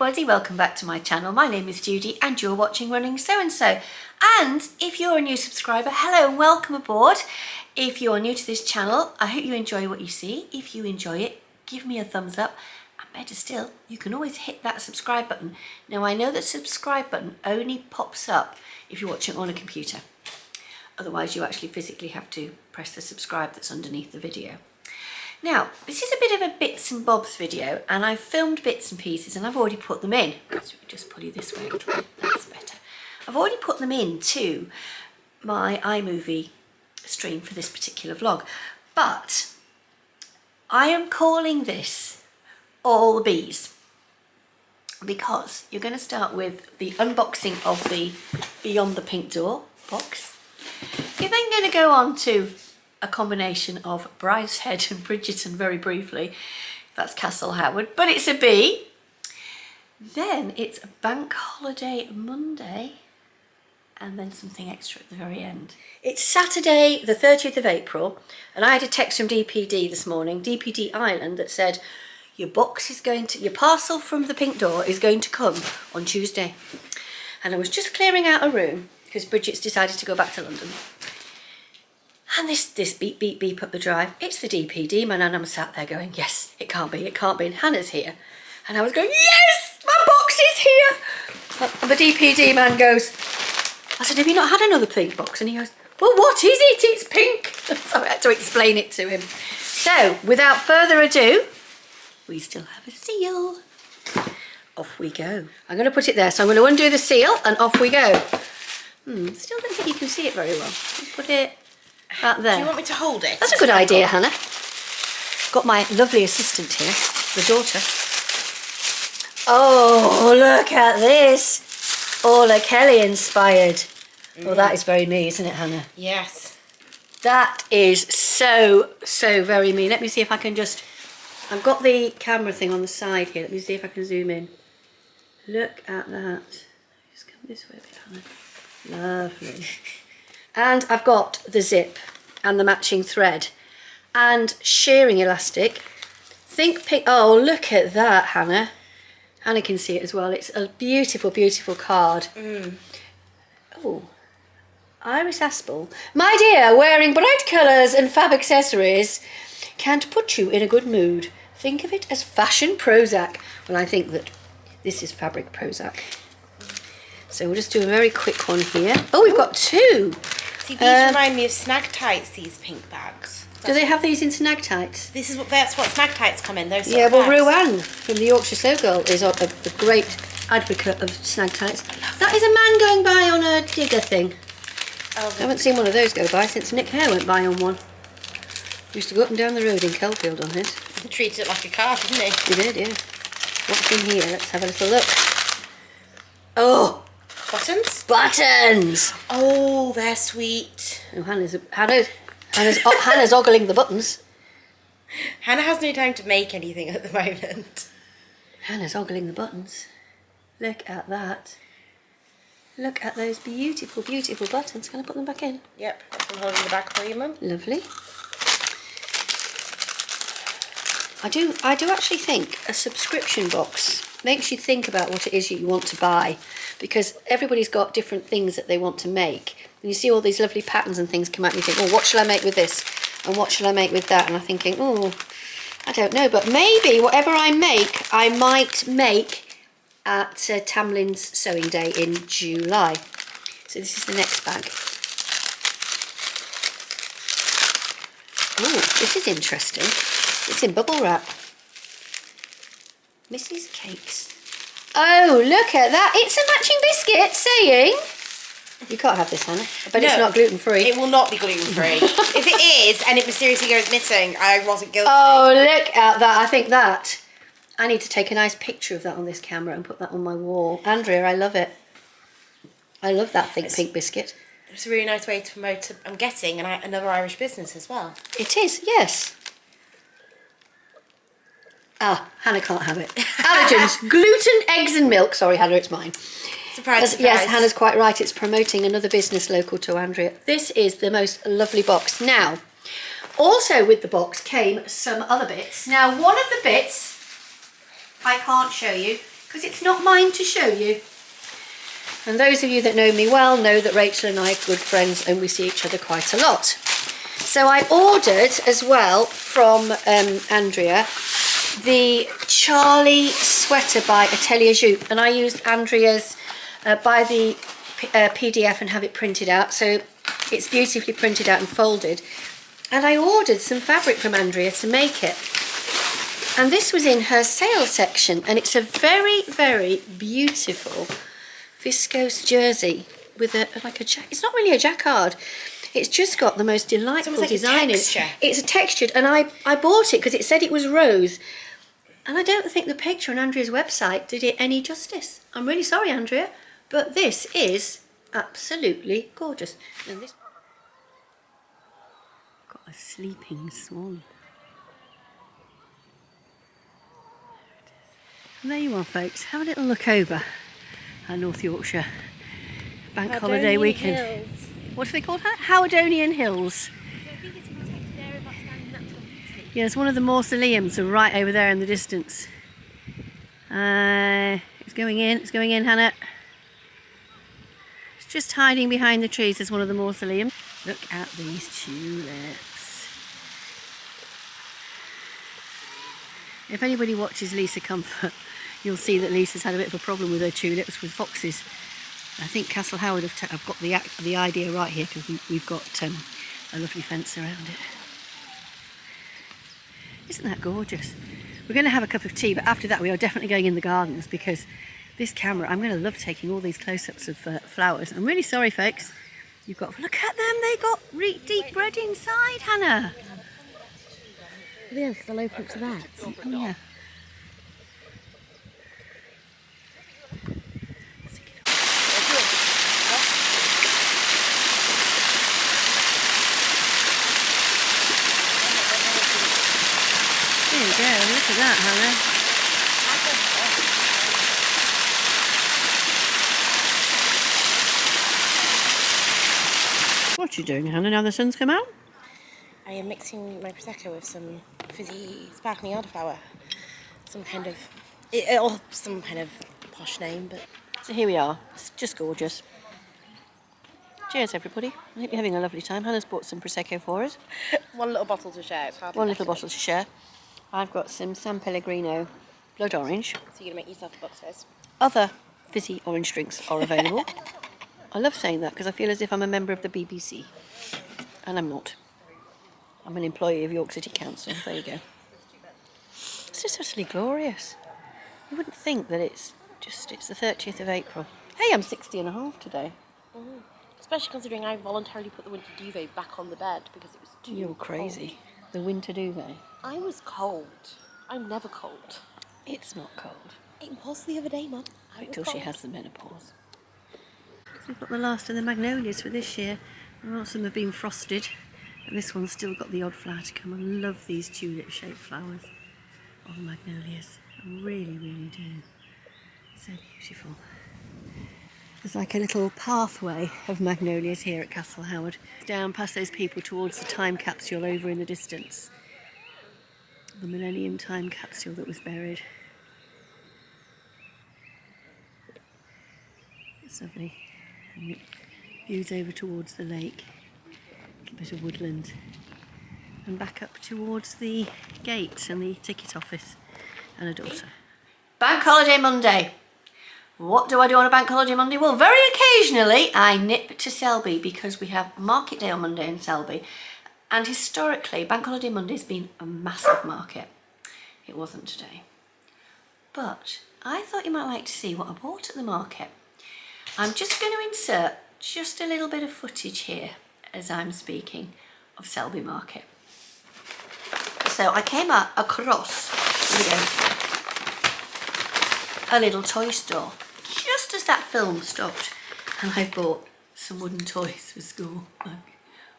everybody, welcome back to my channel. My name is Judy and you're watching Running So and So. And if you're a new subscriber, hello and welcome aboard. If you're new to this channel, I hope you enjoy what you see. If you enjoy it, give me a thumbs up. And better still, you can always hit that subscribe button. Now I know the subscribe button only pops up if you're watching on a computer. Otherwise you actually physically have to press the subscribe that's underneath the video. Now, this is a bit of a bits and bobs video, and I've filmed bits and pieces and I've already put them in. So just pull you this way a little bit, that's better. I've already put them into my iMovie stream for this particular vlog, but I am calling this All the Bees because you're going to start with the unboxing of the Beyond the Pink Door box. You're then going to go on to a combination of Brideshead and Bridgerton very briefly. That's Castle Howard, but it's a bee. Then it's a Bank Holiday Monday and then something extra at the very end. It's Saturday the 30th of April and I had a text from DPD this morning, DPD Ireland, that said your box is going to, your parcel from the Pink Door is going to come on Tuesday. And I was just clearing out a room because Bridget's decided to go back to London. And this beep, beep, beep up the drive. It's the DPD man, and I'm sat there going, yes, it can't be, and Hannah's here. And I was going, yes, my box is here. And the DPD man goes, I said, have you not had another pink box? And he goes, well, what is it? It's pink. So I had to explain it to him. So, without further ado, we still have a seal. Off we go. I'm going to put it there, so I'm going to undo the seal, and off we go. Still don't think you can see it very well. Let's put it out there. Do you want me to hold it? That's a good idea, Hannah. Got my lovely assistant here, the daughter. Oh, look at this. Orla Kelly inspired. Well, that is very me, isn't it, Hannah? Yes. That is so very me. Let me see if I can just... I've got the camera thing on the side here. Let me see if I can zoom in. Look at that. Just come this way a bit, Hannah. Lovely. And I've got the zip and the matching thread and shearing elastic. Think pink. Oh, look at that, Hannah. Hannah can see it as well. It's a beautiful, beautiful card. Oh, Iris Aspel. My dear, wearing bright colours and fab accessories can't put you in a good mood. Think of it as fashion Prozac. Well, I think that this is fabric Prozac. So we'll just do a very quick one here. Oh, we've got two. See, these remind me of Snag Tights, these pink bags. Do they have these in Snag Tights? That's what Snag Tights come in, those sort yeah, of well, bags. Rowan from the Yorkshire Sew Girl is a great advocate of Snag Tights. That is a man going by on a digger thing. Oh, I haven't seen one of those go by since Nick Hare went by on one. Used to go up and down the road in Kelfield on his. He treated it like a car, didn't he? He did, yeah. What's in here? Let's have a little look. Oh! Buttons? Buttons! Oh, they're sweet. Oh, Hannah's ogling the buttons. Hannah has no time to make anything at the moment. Hannah's ogling the buttons. Look at that. Look at those beautiful, beautiful buttons. Can I put them back in? Yep, I'm holding the back for you, Mum. Lovely. I do actually think a subscription box makes you think about what it is you want to buy, because everybody's got different things that they want to make. And you see all these lovely patterns and things come out and you think, oh, what shall I make with this? And what shall I make with that? And I'm thinking, oh, I don't know, but maybe whatever I make, I might make at Tamlin's Sewing Day in July. So this is the next bag. Oh, this is interesting. It's in bubble wrap. Mrs. Cakes. Oh, look at that. It's a matching biscuit saying... You can't have this, Hannah. But no, it's not gluten-free. It will not be gluten-free. If it is, and it mysteriously goes missing, I wasn't guilty. Oh, look at that. I think that... I need to take a nice picture of that on this camera and put that on my wall. Andrea, I love it. I love that pink biscuit. It's a really nice way to promote, I'm guessing, another Irish business as well. It is, yes. Ah, Hannah can't have it. Allergens, gluten, eggs and milk. Sorry, Hannah, it's mine. Surprise, surprise. Yes, Hannah's quite right. It's promoting another business local to Andrea. This is the most lovely box. Now, also with the box came some other bits. Now, one of the bits I can't show you because it's not mine to show you. And those of you that know me well know that Rachel and I are good friends and we see each other quite a lot. So I ordered as well from Andrea the Charlie sweater by Atelier Jupe, and I used Andrea's buy the PDF and have it printed out, so it's beautifully printed out and folded. And I ordered some fabric from Andrea to make it, and this was in her sale section, and it's a very, very beautiful viscose jersey with it's not really a jacquard, it's just got the most delightful design in it. It's a textured, and I bought it because it said it was rose, and I don't think the picture on Andrea's website did it any justice. I'm really sorry, Andrea, but this is absolutely gorgeous. And this got a sleeping swan. And there you are, folks. Have a little look over our North Yorkshire bank holiday weekend. Hills. What do they call that? Howardonian Hills. I think it's a protected area of outstanding natural beauty. Yeah, it's one of the mausoleums are right over there in the distance. It's going in, Hannah. It's just hiding behind the trees. There's one of the mausoleums. Look at these tulips. If anybody watches Lisa Comfort, you'll see that Lisa's had a bit of a problem with her tulips with foxes. I think Castle Howard have got the idea right here, because we've got a lovely fence around it. Isn't that gorgeous? We're going to have a cup of tea, but after that we are definitely going in the gardens, because this camera, I'm going to love taking all these close-ups of flowers. I'm really sorry, folks. You've got, look at them, they got deep red inside, Hannah. Yeah, because they'll open up to that. Oh, yeah. There you go, look at that, Hannah. What are you doing, Hannah, now the sun's come out? I am mixing my Prosecco with some fizzy sparkling elderflower. Some kind of posh name, but... So here we are, it's just gorgeous. Cheers, everybody. I hope you're having a lovely time. Hannah's bought some Prosecco for us. One little bottle to share. It's hardly One little bottle to share. I've got some San Pellegrino Blood Orange. So you're going to make yourself a box. Other fizzy orange drinks are available. I love saying that because I feel as if I'm a member of the BBC. And I'm not. I'm an employee of York City Council. There you go. It's just utterly glorious. You wouldn't think that it's the 30th of April. Hey, I'm 60 and a half today. Mm. Especially considering I voluntarily put the winter duvet back on the bed because it was too You're crazy. cold. The winter duvet. I was cold. I'm never cold. It's not cold. It was the other day, Mum. Wait till she has the menopause. So we've got the last of the magnolias for this year. Lots of them have been frosted, and this one's still got the odd flower to come. I love these tulip-shaped flowers on magnolias. I really, really do. So beautiful. There's like a little pathway of magnolias here at Castle Howard. Down past those people towards the time capsule over in the distance. The Millennium Time capsule that was buried. It's lovely. And it views over towards the lake. A bit of woodland. And back up towards the gate and the ticket office and a daughter. Bank Holiday Monday. What do I do on a Bank Holiday Monday? Well, very occasionally I nip to Selby because we have Market Day on Monday in Selby. And historically, Bank Holiday Monday has been a massive market. It wasn't today. But I thought you might like to see what I bought at the market. I'm just going to insert just a little bit of footage here as I'm speaking of Selby Market. So I came across, here we go, a little toy store just as that film stopped, and I bought some wooden toys for school, like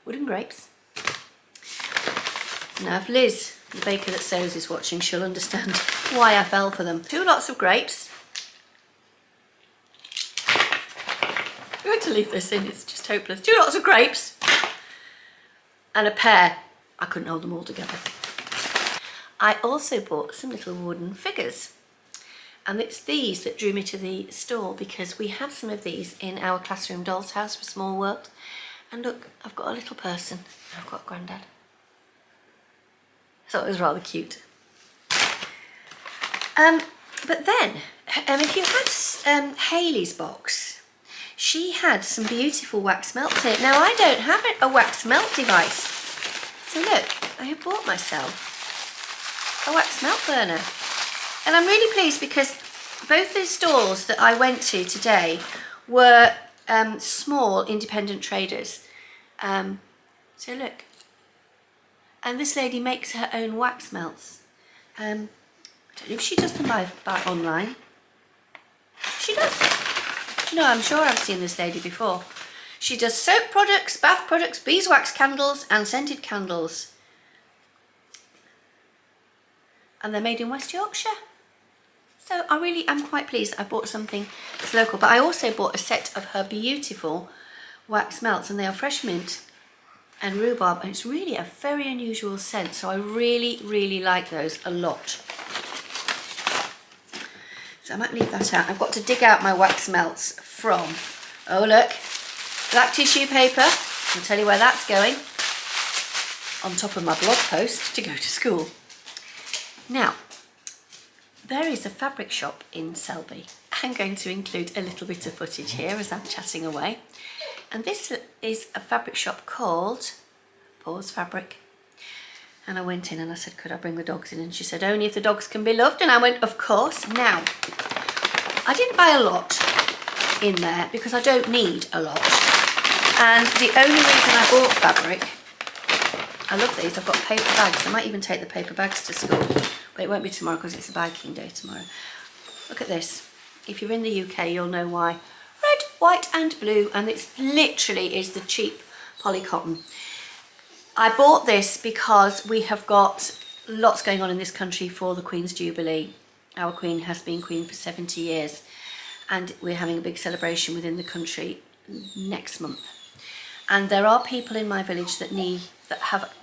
wooden grapes. Now if Liz, the baker that sews, is watching, she'll understand why I fell for them. 2 lots of grapes. I'm going to leave this in, it's just hopeless. 2 lots of grapes and a pear. I couldn't hold them all together. I also bought some little wooden figures. And it's these that drew me to the store, because we have some of these in our classroom doll's house for Small World. And look, I've got a little person. I've got Grandad. So it was rather cute. But then, if you had Hayley's box, she had some beautiful wax melts in it. Now, I don't have a wax melt device. So look, I have bought myself a wax melt burner. And I'm really pleased because both the stores that I went to today were small independent traders. So look. And this lady makes her own wax melts. I don't know if she does them by online. She does. No, I'm sure I've seen this lady before. She does soap products, bath products, beeswax candles and scented candles. And they're made in West Yorkshire. So I really am quite pleased I bought something that's local. But I also bought a set of her beautiful wax melts, and they are fresh mint and rhubarb, and it's really a very unusual scent. So I really, really like those a lot. So I might leave that out. I've got to dig out my wax melts from, oh look, black tissue paper. I'll tell you where that's going. On top of my blog post to go to school. Now, there is a fabric shop in Selby. I'm going to include a little bit of footage here as I'm chatting away. And this is a fabric shop called Paws Fabric. And I went in and I said, could I bring the dogs in? And she said, only if the dogs can be loved. And I went, of course. Now, I didn't buy a lot in there because I don't need a lot. And the only reason I bought fabric, I love these, I've got paper bags. I might even take the paper bags to school, but it won't be tomorrow because it's a biking day tomorrow. Look at this. If you're in the UK, you'll know why. Red, white and blue, and it literally is the cheap poly cotton. I bought this because we have got lots going on in this country for the Queen's Jubilee. Our Queen has been Queen for 70 years, and we're having a big celebration within the country next month. And there are people in my village that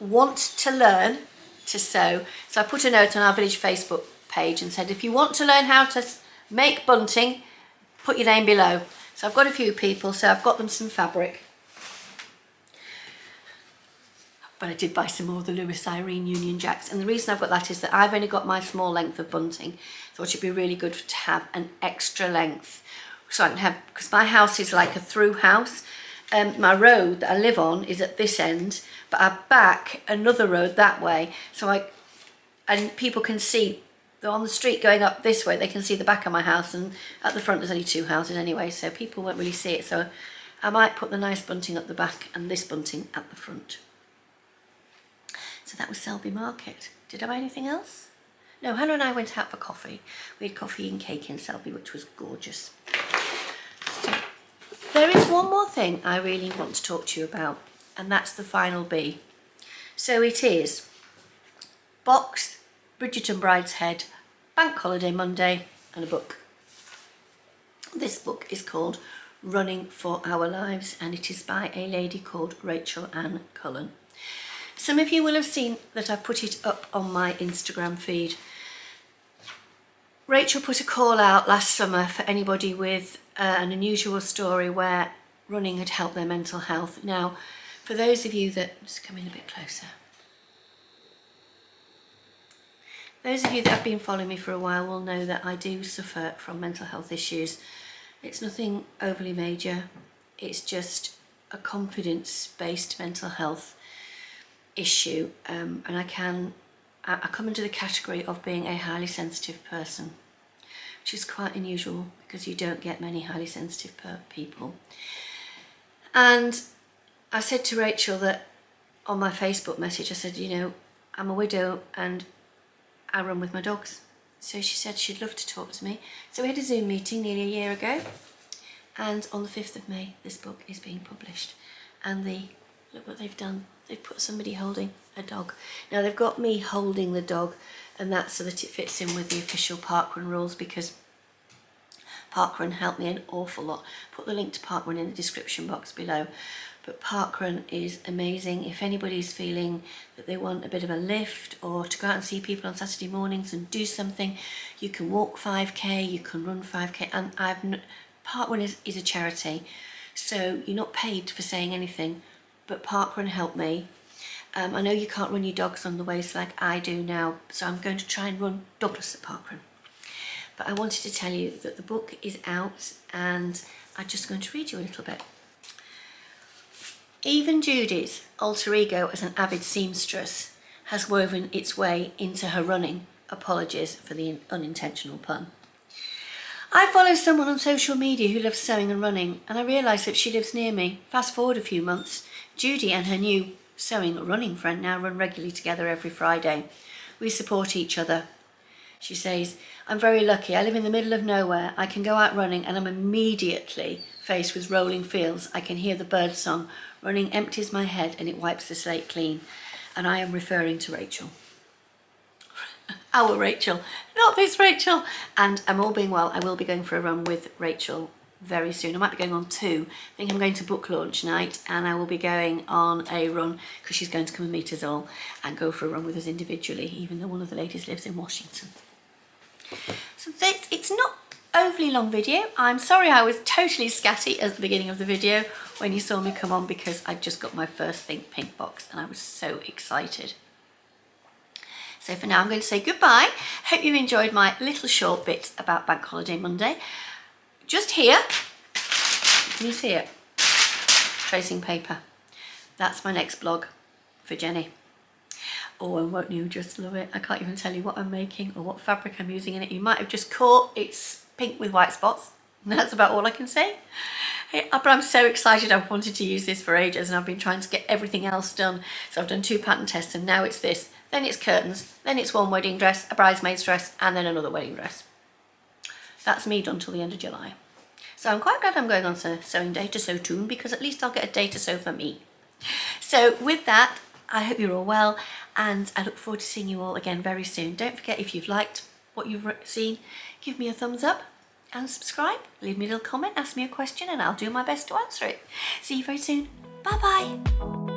want to learn to sew. So I put a note on our village Facebook page and said, if you want to learn how to make bunting, put your name below. So I've got a few people, so I've got them some fabric. But I did buy some more of the Lewis Irene Union Jacks. And the reason I've got that is that I've only got my small length of bunting. So it would be really good to have an extra length. So I can have, because my house is like a through house. My road that I live on is at this end, but I back another road that way. So and people can see, they're on the street going up this way, they can see the back of my house, and at the front there's only two houses anyway, so people won't really see it. So I might put the nice bunting at the back and this bunting at the front. So that was Selby Market. Did I buy anything else? No, Hannah and I went out for coffee. We had coffee and cake in Selby, which was gorgeous. So, there is one more thing I really want to talk to you about, and that's the final B. So it is box, Bridgerton and Brideshead, Bank Holiday Monday, and a book. This book is called Running for Our Lives, and it is by a lady called Rachel Ann Cullen. Some of you will have seen that I put it up on my Instagram feed. Rachel put a call out last summer for anybody with an unusual story where running had helped their mental health. Now, for those of you that, just come in a bit closer. Those of you that have been following me for a while will know that I do suffer from mental health issues. It's nothing overly major. It's just a confidence-based mental health issue, and I come into the category of being a highly sensitive person, which is quite unusual because you don't get many highly sensitive people. And I said to Rachel that on my Facebook message, I said, you know, I'm a widow and I run with my dogs. So she said she'd love to talk to me. So we had a Zoom meeting nearly a year ago, and on the 5th of May this book is being published. And look what they've done. They've put somebody holding a dog. Now they've got me holding the dog, and that's so that it fits in with the official parkrun rules, because parkrun helped me an awful lot. Put the link to parkrun in the description box below. but parkrun is amazing. If anybody's feeling that they want a bit of a lift or to go out and see people on Saturday mornings and do something, you can walk 5k, you can run 5k, and parkrun is a charity, so you're not paid for saying anything, but parkrun helped me. I know you can't run your dogs on the waist like I do now, so I'm going to try and run Douglas at parkrun. But I wanted to tell you that the book is out, and I'm just going to read you a little bit. Even Judi's alter ego as an avid seamstress has woven its way into her running. Apologies for the unintentional pun. I follow someone on social media who loves sewing and running, and I realise that she lives near me. Fast forward a few months, Judi and her new sewing running friend now run regularly together every Friday. We support each other. She says, I'm very lucky. I live in the middle of nowhere. I can go out running and I'm immediately faced with rolling fields. I can hear the bird song. Running empties my head and it wipes the slate clean. And I am referring to Rachel. Our Rachel, not this Rachel. And I'm all being well, I will be going for a run with Rachel very soon. I might be going on 2. I think I'm going to book launch night, and I will be going on a run because she's going to come and meet us all and go for a run with us individually, even though one of the ladies lives in Washington. So it's not overly long video. I'm sorry I was totally scatty at the beginning of the video when you saw me come on, because I just got my first pink box and I was so excited. So for now I'm going to say goodbye. Hope you enjoyed my little short bit about Bank Holiday Monday. Just here, can you see it? Tracing paper. That's my next blog for Jenny. Oh, and won't you just love it? I can't even tell you what I'm making or what fabric I'm using in it. You might have just caught it's pink with white spots. That's about all I can say. But I'm so excited. I've wanted to use this for ages, and I've been trying to get everything else done. So I've done 2 pattern tests, and now it's this. Then it's curtains. Then it's one wedding dress, a bridesmaid's dress, and then another wedding dress. That's me done till the end of July. So I'm quite glad I'm going on sewing day to sew soon, because at least I'll get a day to sew for me. So with that, I hope you're all well, and I look forward to seeing you all again very soon. Don't forget, if you've liked what you've seen, give me a thumbs up and subscribe. Leave me a little comment, ask me a question, and I'll do my best to answer it. See you very soon. Bye bye.